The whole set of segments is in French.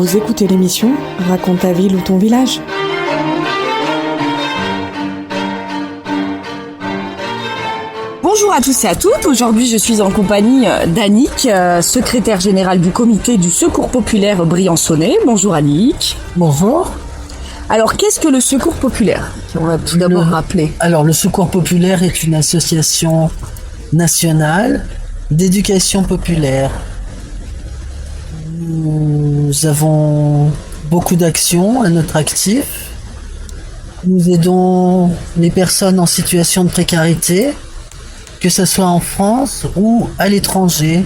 Vous écoutez l'émission Raconte ta ville ou ton village. Bonjour à tous et à toutes. Aujourd'hui, je suis en compagnie d'Annick, secrétaire générale du comité du Secours populaire briançonnais. Bonjour Annick. Bonjour. Alors, qu'est-ce que le Secours populaire ? On va tout d'abord rappeler. Alors, le Secours populaire est une association nationale d'éducation populaire. Nous avons beaucoup d'actions à notre actif. Nous aidons les personnes en situation de précarité, que ce soit en France ou à l'étranger.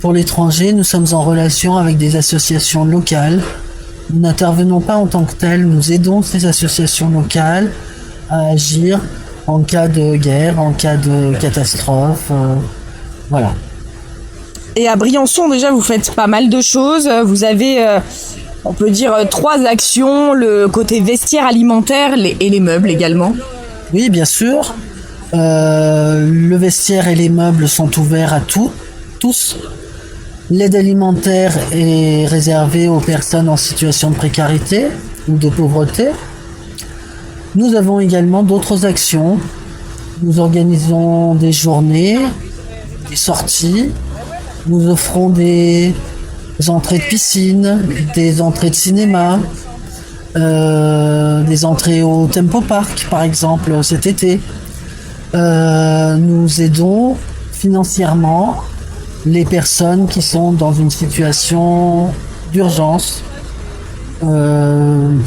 Pour l'étranger, nous sommes en relation avec des associations locales. Nous n'intervenons pas en tant que telles, nous aidons ces associations locales à agir en cas de guerre, en cas de catastrophe. Voilà. Et à Briançon, déjà, vous faites pas mal de choses. Vous avez, on peut dire, 3 actions, le côté vestiaire alimentaire et les meubles également. Oui, bien sûr. Le vestiaire et les meubles sont ouverts à tous. L'aide alimentaire est réservée aux personnes en situation de précarité ou de pauvreté. Nous avons également d'autres actions. Nous organisons des journées, des sorties. Nous offrons des entrées de piscine, des entrées de cinéma, des entrées au Tempo Park, par exemple, cet été. Nous aidons financièrement les personnes qui sont dans une situation d'urgence, en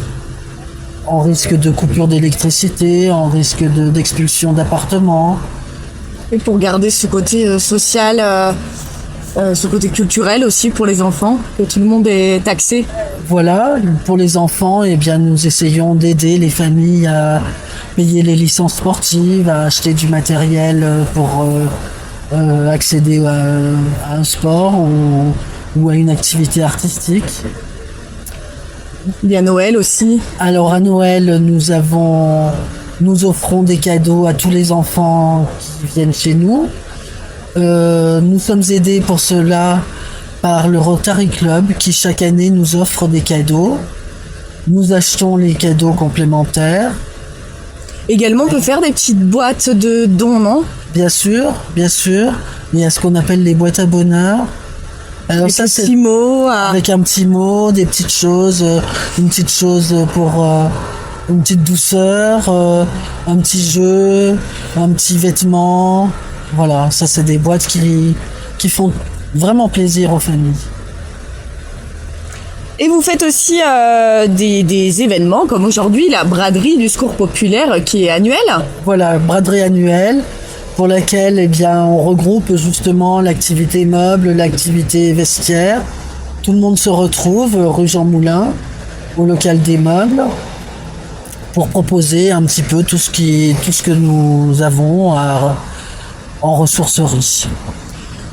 risque de coupure d'électricité, en risque d'expulsion d'appartements. Et pour garder ce côté social, ce côté culturel aussi pour les enfants, que tout le monde est taxé. Voilà, pour les enfants, eh bien, nous essayons d'aider les familles à payer les licences sportives, à acheter du matériel pour accéder à un sport ou à une activité artistique. Il y a Noël aussi. Alors à Noël, nous offrons des cadeaux à tous les enfants qui viennent chez nous. Nous sommes aidés pour cela par le Rotary Club qui chaque année nous offre des cadeaux. Nous achetons les cadeaux complémentaires. Également, on peut faire des petites boîtes de dons, non ? Bien sûr. Il y a ce qu'on appelle les boîtes à bonheur. Alors ça, c'est petits mots. Avec un petit mot, des petites choses, une petite chose pour une petite douceur, un petit jeu, un petit vêtement. Voilà, ça c'est des boîtes qui font vraiment plaisir aux familles. Et vous faites aussi des événements comme aujourd'hui la braderie du Secours populaire qui est annuelle. Voilà, braderie annuelle pour laquelle eh bien, on regroupe justement l'activité meuble, l'activité vestiaire. Tout le monde se retrouve rue Jean Moulin, au local des meubles, pour proposer un petit peu tout ce que nous avons en ressourcerie.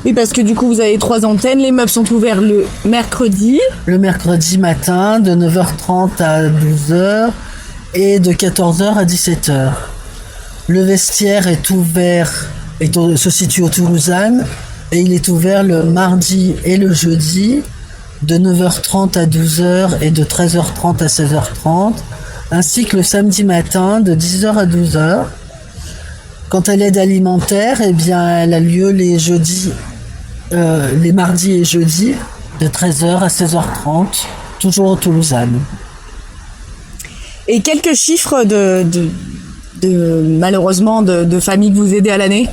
Oui, parce que du coup, vous avez 3 antennes. Les meubles sont ouverts le mercredi. Le mercredi matin, de 9h30 à 12h et de 14h à 17h. Le vestiaire est ouvert, se situe au Toulousanes, et il est ouvert le mardi et le jeudi, de 9h30 à 12h et de 13h30 à 16h30, ainsi que le samedi matin, de 10h à 12h. Quant à l'aide alimentaire, eh bien, elle a lieu les mardis et jeudis, de 13h à 16h30, toujours au Toulousanes. Et quelques chiffres malheureusement de familles que vous aidez à l'année ?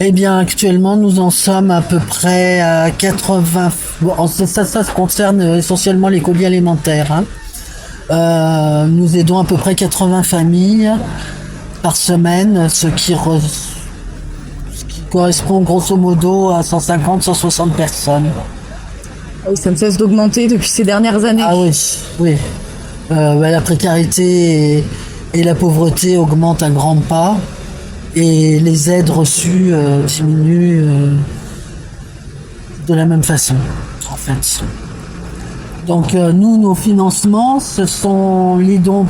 Eh bien, actuellement, nous en sommes à peu près à 80... Bon, ça concerne essentiellement les colis alimentaires. Nous aidons à peu près 80 familles par semaine, ce qui correspond grosso modo à 150-160 personnes. Oui, ça ne cesse d'augmenter depuis ces dernières années. Ah oui. La précarité et la pauvreté augmentent à grands pas et les aides reçues diminuent de la même façon, en fait. Donc nos financements, ce sont les dons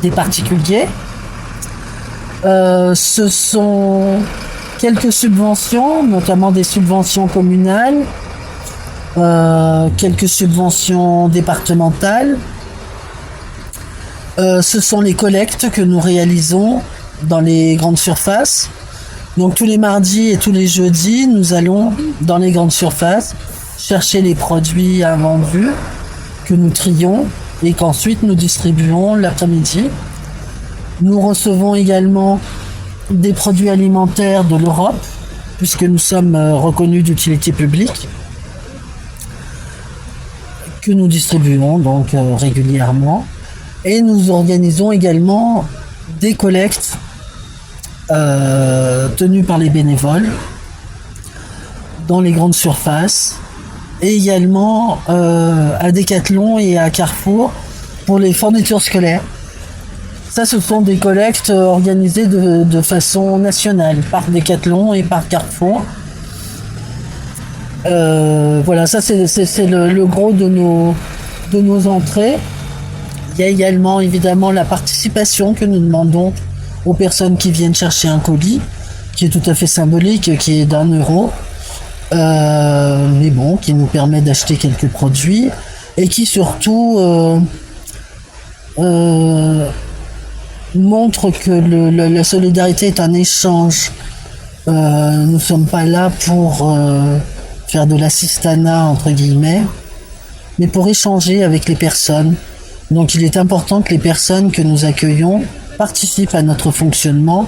des particuliers. Ce sont quelques subventions, notamment des subventions communales, quelques subventions départementales. Ce sont les collectes que nous réalisons dans les grandes surfaces. Donc tous les mardis et tous les jeudis, nous allons dans les grandes surfaces chercher les produits invendus que nous trions et qu'ensuite nous distribuons l'après-midi. Nous recevons également des produits alimentaires de l'Europe, puisque nous sommes reconnus d'utilité publique, que nous distribuons donc régulièrement. Et nous organisons également des collectes tenues par les bénévoles dans les grandes surfaces, et également à Decathlon et à Carrefour pour les fournitures scolaires. Ça, ce sont des collectes organisées de façon nationale par Decathlon et par Carrefour. Voilà, ça c'est le gros de nos entrées. Il y a également évidemment la participation que nous demandons aux personnes qui viennent chercher un colis, qui est tout à fait symbolique, qui est d'1 €, mais bon, qui nous permet d'acheter quelques produits et qui surtout montre que la solidarité est un échange. Nous ne sommes pas là pour faire de l'assistanat entre guillemets, mais pour échanger avec les personnes. Donc il est important que les personnes que nous accueillons participent à notre fonctionnement,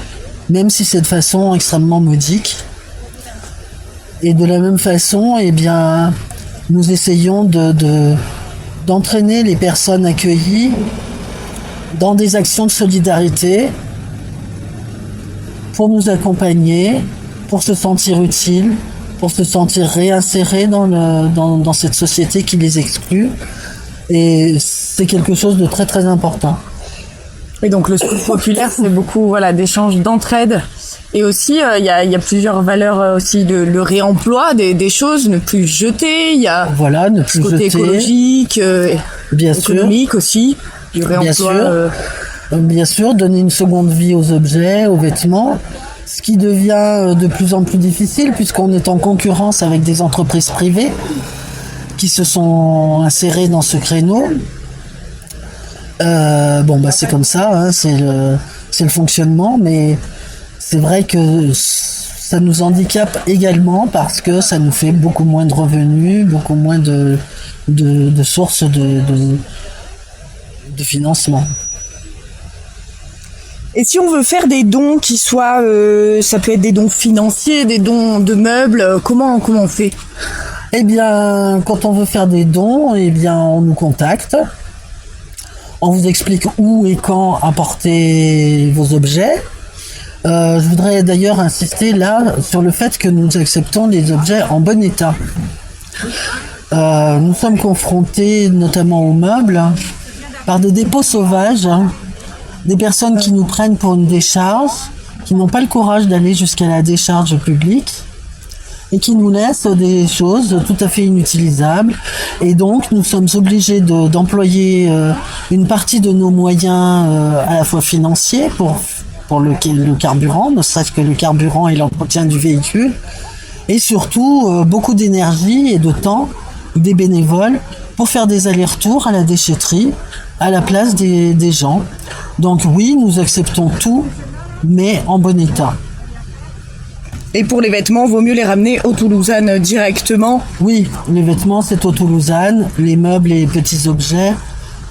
même si c'est de façon extrêmement modique. Et de la même façon, eh bien, nous essayons d'entraîner les personnes accueillies dans des actions de solidarité pour nous accompagner, pour se sentir utiles, pour se sentir réinsérés dans cette société qui les exclut. Et c'est quelque chose de très très important. Et donc le secours populaire, c'est beaucoup d'échanges, d'entraide. Et aussi, il y a plusieurs valeurs aussi le réemploi des choses, ne plus jeter. Il y a ne plus côté jeter, écologique, bien économique sûr. Aussi, du réemploi. Bien sûr, donner une seconde vie aux objets, aux vêtements, ce qui devient de plus en plus difficile puisqu'on est en concurrence avec des entreprises privées qui se sont insérées dans ce créneau. C'est comme ça, hein, c'est le fonctionnement, mais c'est vrai que ça nous handicape également parce que ça nous fait beaucoup moins de revenus, beaucoup moins de sources de financement. Et si on veut faire des dons qui soient, ça peut être des dons financiers, des dons de meubles, comment on fait ? Eh bien, quand on veut faire des dons, eh bien, on nous contacte. On vous explique où et quand apporter vos objets. Je voudrais d'ailleurs insister là sur le fait que nous acceptons les objets en bon état. Nous sommes confrontés notamment aux meubles par des dépôts sauvages, des personnes qui nous prennent pour une décharge, qui n'ont pas le courage d'aller jusqu'à la décharge publique et qui nous laissent des choses tout à fait inutilisables. Et donc, nous sommes obligés d'employer une partie de nos moyens à la fois financiers pour le carburant, ne serait-ce que le carburant et l'entretien du véhicule, et surtout beaucoup d'énergie et de temps des bénévoles pour faire des allers-retours à la déchetterie à la place des gens. Donc oui, nous acceptons tout, mais en bon état. Et pour les vêtements, vaut mieux les ramener aux Toulousanes directement ? Oui, les vêtements, c'est aux Toulousanes. Les meubles et les petits objets,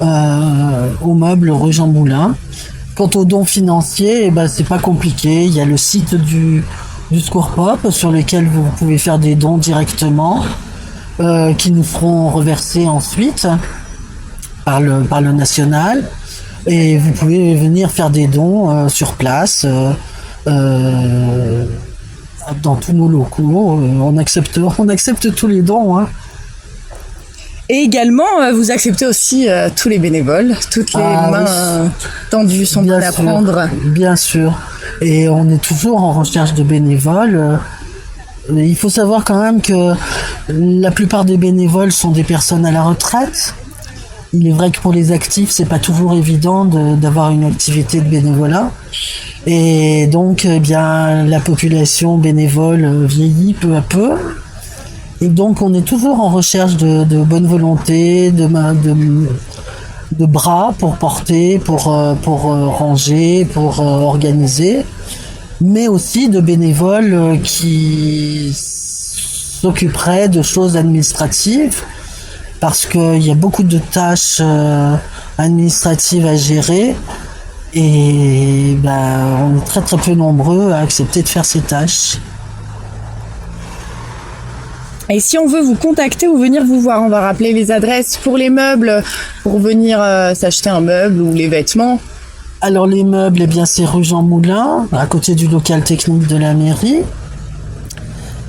aux meubles rue Jean Moulin. Quant aux dons financiers, c'est pas compliqué. Il y a le site du Secours Pop sur lequel vous pouvez faire des dons directement, qui nous seront reversés ensuite par le national. Et vous pouvez venir faire des dons sur place. Dans tous nos locaux, on accepte tous les dons. Hein. Et également, vous acceptez aussi tous les bénévoles, toutes les mains tendues sont bonnes à prendre. Bien sûr. Et on est toujours en recherche de bénévoles. Il faut savoir quand même que la plupart des bénévoles sont des personnes à la retraite. Il est vrai que pour les actifs, c'est pas toujours évident d'avoir une activité de bénévolat. Et donc, la population bénévole vieillit peu à peu. Et donc on est toujours en recherche de bonne volonté, de bras pour porter, pour ranger, pour organiser, mais aussi de bénévoles qui s'occuperaient de choses administratives, parce qu'il y a beaucoup de tâches administratives à gérer, et on est très très peu nombreux à accepter de faire ces tâches. Et si on veut vous contacter ou venir vous voir, on va rappeler les adresses pour les meubles, pour venir s'acheter un meuble ou les vêtements. Alors les meubles, eh bien c'est rue Jean Moulin, à côté du local technique de la mairie.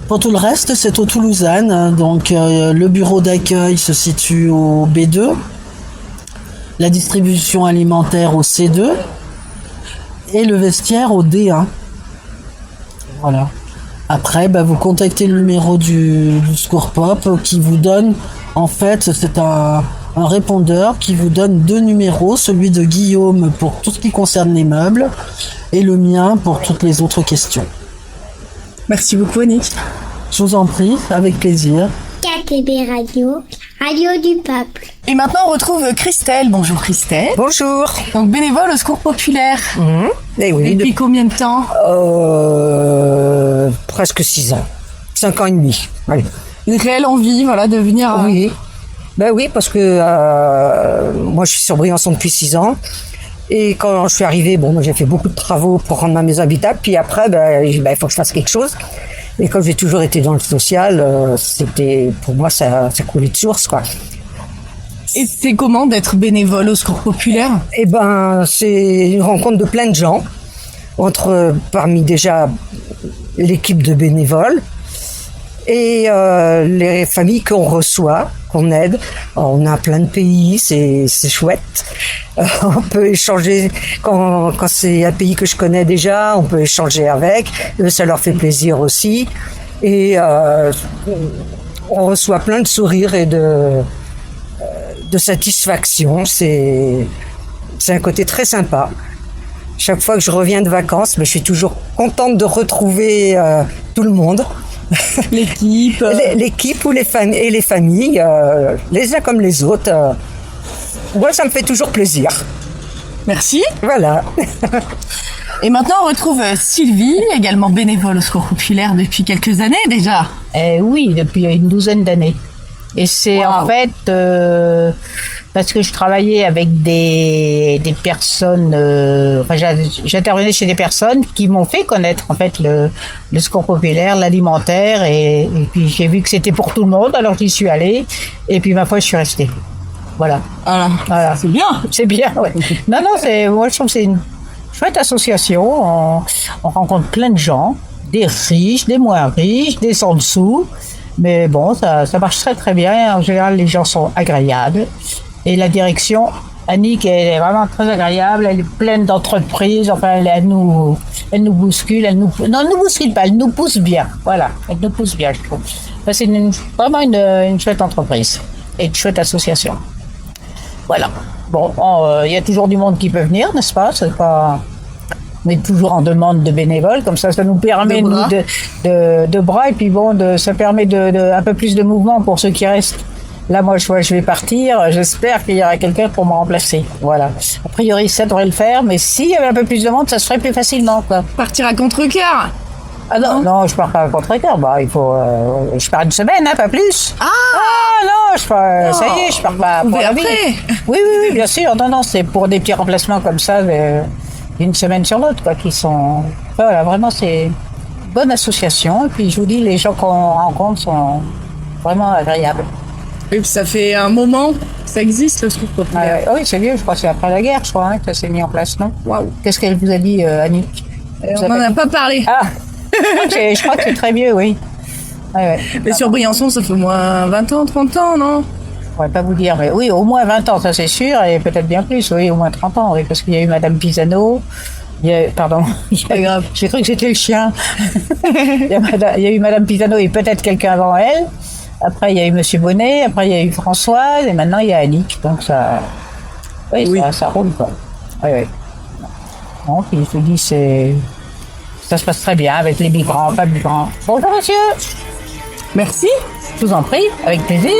Pour tout le reste, c'est au Toulousain. Donc le bureau d'accueil se situe au B2, la distribution alimentaire au C2 et le vestiaire au D1. Voilà. Après, vous contactez le numéro du Secours Pop qui vous donne, en fait, c'est un répondeur qui vous donne 2 numéros, celui de Guillaume pour tout ce qui concerne les meubles et le mien pour toutes les autres questions. Merci beaucoup, Annick. Je vous en prie, avec plaisir. KTB Radio, Radio du Peuple. Et maintenant, on retrouve Christelle. Bonjour Christelle. Bonjour. Donc bénévole au Secours Populaire. Et oui, Depuis combien de temps? presque 6 ans. 5 ans et demi. Oui. Une réelle envie, de venir. Oui. Ben oui, parce que moi je suis sur Briançon depuis 6 ans. Et quand je suis arrivée, moi j'ai fait beaucoup de travaux pour rendre ma maison habitable. Puis après, il faut que je fasse quelque chose. Et comme j'ai toujours été dans le social, c'était pour moi ça coulait de source, quoi. Et c'est comment d'être bénévole au Secours Populaire? C'est une rencontre de plein de gens, parmi déjà l'équipe de bénévoles et les familles qu'on reçoit, qu'on aide. On a plein de pays, c'est chouette. On peut échanger quand c'est un pays que je connais déjà, on peut échanger avec. Eux, ça leur fait plaisir aussi. Et on reçoit plein de sourires et de satisfaction. C'est un côté très sympa. Chaque fois que je reviens de vacances, je suis toujours contente de retrouver tout le monde. L'équipe. L'équipe ou les familles, les uns comme les autres. Moi, ça me fait toujours plaisir. Merci. Voilà. Et maintenant, on retrouve Sylvie, également bénévole au Secours Populaire depuis quelques années déjà. Oui, depuis une douzaine d'années. Et c'est en fait parce que je travaillais avec des personnes, j'intervenais chez des personnes qui m'ont fait connaître en fait le Secours Populaire, l'alimentaire, et puis j'ai vu que c'était pour tout le monde, alors j'y suis allée, et puis ma foi je suis restée. Voilà. C'est bien. C'est bien, ouais. Non, moi je trouve que c'est une chouette association, on rencontre plein de gens, des riches, des moins riches, des sans dessous. Mais bon, ça marche très très bien. En général, les gens sont agréables. Et la direction, Annick, elle est vraiment très agréable. Elle est pleine d'entreprises. Enfin, elle nous bouscule. Non, elle nous bouscule pas. Elle nous pousse bien. Voilà. Elle nous pousse bien, je trouve. Enfin, c'est vraiment une chouette entreprise. Et une chouette association. Voilà. Bon, il y a toujours du monde qui peut venir, n'est-ce pas? C'est pas... On est toujours en demande de bénévoles, comme ça nous permet de bras, et puis ça permet un peu plus de mouvement pour ceux qui restent. Là, moi, je vais partir, j'espère qu'il y aura quelqu'un pour me remplacer. Voilà. A priori, ça devrait le faire, mais s'il y avait un peu plus de monde, ça se ferait plus facilement, quoi. Partir à contre-cœur? Ah non, je pars pas à contre-cœur. Il faut, je pars une semaine, pas plus. Non, ça y est, je pars pas pour la vie. Oui, bien sûr. Non, c'est pour des petits remplacements comme ça, d'une semaine sur l'autre, quoi, qui sont... Voilà, vraiment, c'est une bonne association. Et puis, je vous dis, les gens qu'on rencontre sont vraiment agréables. Et puis, ça fait un moment que ça existe, le Secours Populaire. Oui, c'est vieux, je crois que c'est après la guerre, que ça s'est mis en place, non? Waouh. Qu'est-ce qu'elle vous a dit, Annick? On n'en a pas parlé. Je crois que c'est très vieux, oui. Ouais. Mais sur Briançon, ça fait au moins 20 ans, 30 ans, non? Je pourrais pas vous dire, mais oui, au moins 20 ans, ça c'est sûr, et peut-être bien plus, oui, au moins 30 ans, oui, parce qu'il y a eu Madame Pisano, pardon, j'ai cru que c'était le chien. Il y a eu Madame Pisano et peut-être quelqu'un avant elle, après il y a eu Monsieur Bonnet, après il y a eu Françoise, et maintenant il y a Annick, donc ça, oui. Ça roule, quoi. Oui. Donc, il se dit, ça se passe très bien avec les migrants, pas migrants. Bonjour, monsieur. Merci. Je vous en prie, avec plaisir.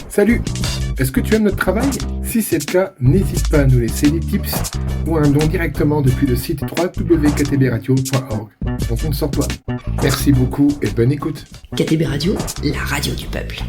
Salut! Est-ce que tu aimes notre travail? Si c'est le cas, n'hésite pas à nous laisser des tips ou un don directement depuis le site www.ktbradio.org. On compte sur toi. Merci beaucoup et bonne écoute. KTB Radio, la radio du peuple.